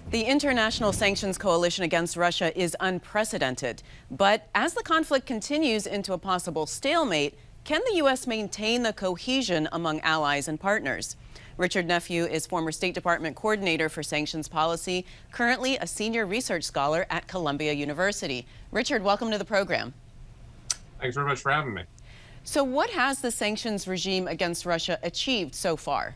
The international sanctions coalition against Russia is unprecedented. But as the conflict continues into a possible stalemate, can the U.S. maintain the cohesion among allies and partners? Richard Nephew is former State Department coordinator for sanctions policy, currently a senior research scholar at Columbia University. Richard, welcome to the program. Thanks very much for having me. So what has the sanctions regime against Russia achieved so far?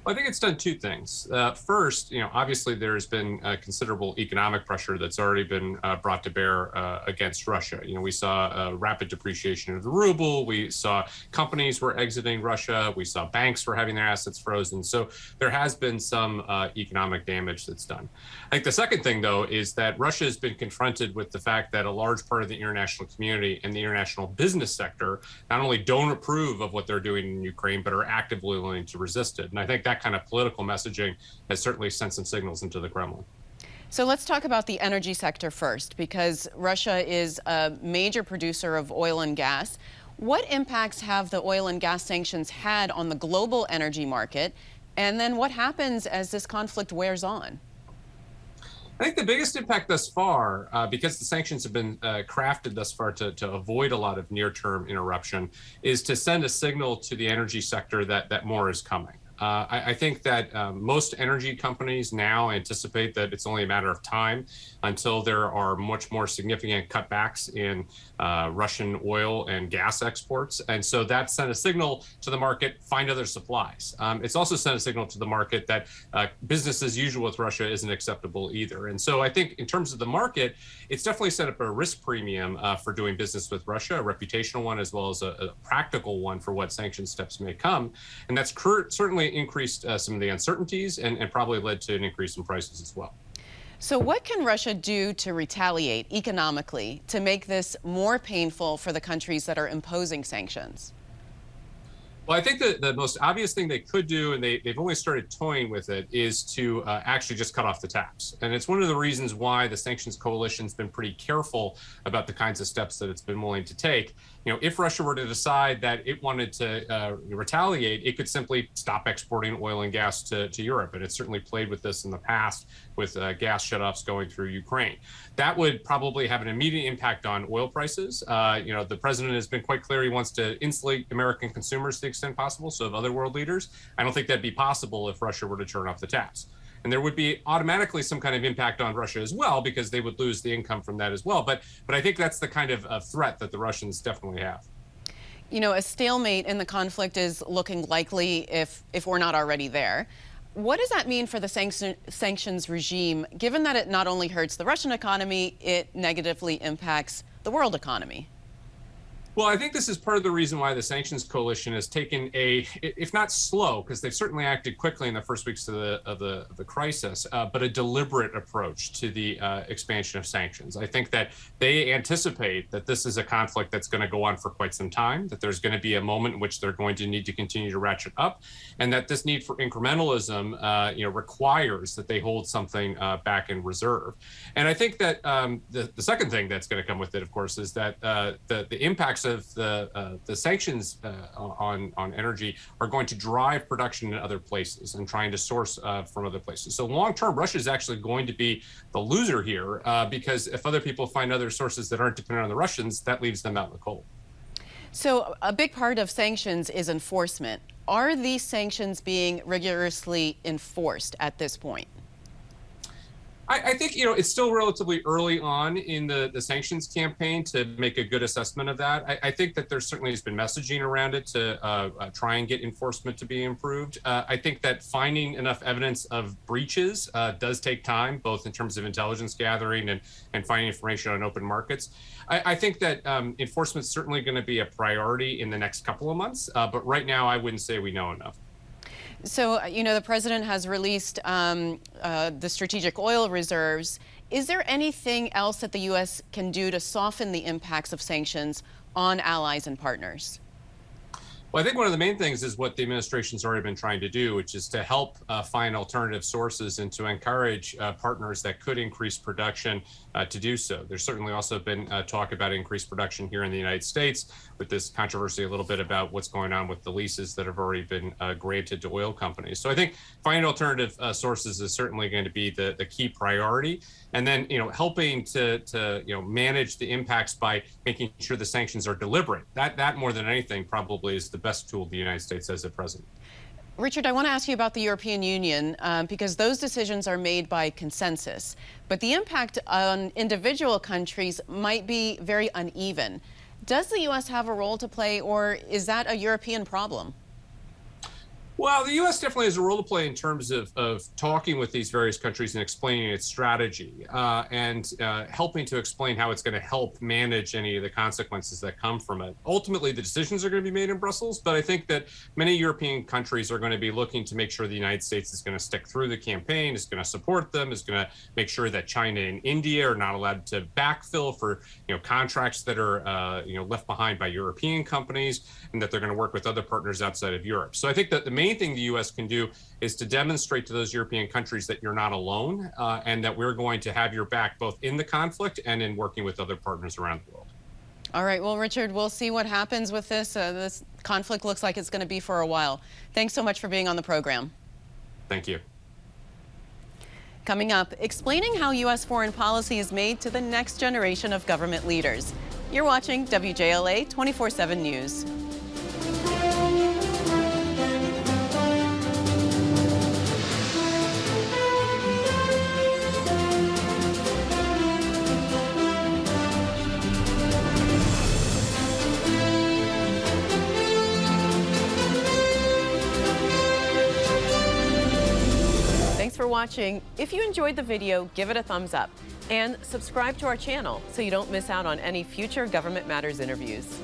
Well, I think it's done two things. First, obviously there's been considerable economic pressure that's already been brought to bear against Russia. We saw a rapid depreciation of the ruble. We saw companies were exiting Russia. We saw banks were having their assets frozen. So there has been some economic damage that's done. I think the second thing, though, is that Russia has been confronted with the fact that a large part of the international community and the international business sector not only don't approve of what they're doing in Ukraine, but are actively willing to resist it. And I think that kind of political messaging has certainly sent some signals into the Kremlin. So let's talk about the energy sector first, because Russia is a major producer of oil and gas. What impacts have the oil and gas sanctions had on the global energy market? And then what happens as this conflict wears on? I think the biggest impact thus far, because the sanctions have been crafted thus far to avoid a lot of near-term interruption, is to send a signal to the energy sector that more is coming. I think that most energy companies now anticipate that it's only a matter of time until there are much more significant cutbacks in Russian oil and gas exports. And so that sent a signal to the market, find other supplies. It's also sent a signal to the market that business as usual with Russia isn't acceptable either. And so I think in terms of the market, it's definitely set up a risk premium for doing business with Russia, a reputational one as well as a practical one for what sanction steps may come. And that's certainly increased some of the uncertainties and probably led to an increase in prices as well. So what can Russia do to retaliate economically to make this more painful for the countries that are imposing sanctions? Well, I think the most obvious thing they could do, and they've only started toying with it, is to actually just cut off the taps. And it's one of the reasons why the sanctions coalition's been pretty careful about the kinds of steps that it's been willing to take. If Russia were to decide that it wanted to retaliate, it could simply stop exporting oil and gas to Europe. And it's certainly played with this in the past with gas shutoffs going through Ukraine. That would probably have an immediate impact on oil prices. The president has been quite clear he wants to insulate American consumers to the extent possible, so of other world leaders. I don't think that'd be possible if Russia were to turn off the taps. And there would be automatically some kind of impact on Russia as well, because they would lose the income from that as well. But I think that's the kind of threat that the Russians definitely have. A stalemate in the conflict is looking likely if we're not already there. What does that mean for the sanctions regime, given that it not only hurts the Russian economy, it negatively impacts the world economy? Well, I think this is part of the reason why the sanctions coalition has taken a, if not slow, because they've certainly acted quickly in the first weeks of the crisis, but a deliberate approach to the expansion of sanctions. I think that they anticipate that this is a conflict that's going to go on for quite some time, that there's going to be a moment in which they're going to need to continue to ratchet up, and that this need for incrementalism, requires that they hold something back in reserve. And I think that the second thing that's going to come with it, of course, is that the impacts of the sanctions on energy are going to drive production in other places and trying to source from other places. So long term, Russia is actually going to be the loser here because if other people find other sources that aren't dependent on the Russians, that leaves them out in the cold. So a big part of sanctions is enforcement. Are these sanctions being rigorously enforced at this point? I think, it's still relatively early on in the sanctions campaign to make a good assessment of that. I think that there certainly has been messaging around it to try and get enforcement to be improved. I think that finding enough evidence of breaches does take time, both in terms of intelligence gathering and finding information on open markets. I think that enforcement is certainly going to be a priority in the next couple of months, but right now I wouldn't say we know enough. So, the president has released the strategic oil reserves. Is there anything else that the U.S. can do to soften the impacts of sanctions on allies and partners? Well, I think one of the main things is what the administration's already been trying to do, which is to help find alternative sources and to encourage partners that could increase production to do so. There's certainly also been talk about increased production here in the United States, with this controversy a little bit about what's going on with the leases that have already been granted to oil companies. So I think finding alternative sources is certainly going to be the key priority. And then, helping to manage the impacts by making sure the sanctions are deliberate. That more than anything probably is the best tool the United States has at present. Richard, I want to ask you about the European Union because those decisions are made by consensus, but the impact on individual countries might be very uneven. Does the U.S. have a role to play, or is that a European problem? Well, the U.S. definitely has a role to play in terms of talking with these various countries and explaining its strategy and helping to explain how it's going to help manage any of the consequences that come from it. Ultimately, the decisions are going to be made in Brussels, but I think that many European countries are going to be looking to make sure the United States is going to stick through the campaign, is going to support them, is going to make sure that China and India are not allowed to backfill for contracts that are left behind by European companies, and that they're going to work with other partners outside of Europe. So I think that the main thing the U.S. can do is to demonstrate to those European countries that you're not alone and that we're going to have your back both in the conflict and in working with other partners around the world. All right. Well, Richard, we'll see what happens with this. This conflict looks like it's going to be for a while. Thanks so much for being on the program. Thank you. Coming up, explaining how U.S. foreign policy is made to the next generation of government leaders. You're watching WJLA 24/7 News. Thanks for watching. If you enjoyed the video, give it a thumbs up and subscribe to our channel so you don't miss out on any future Government Matters interviews.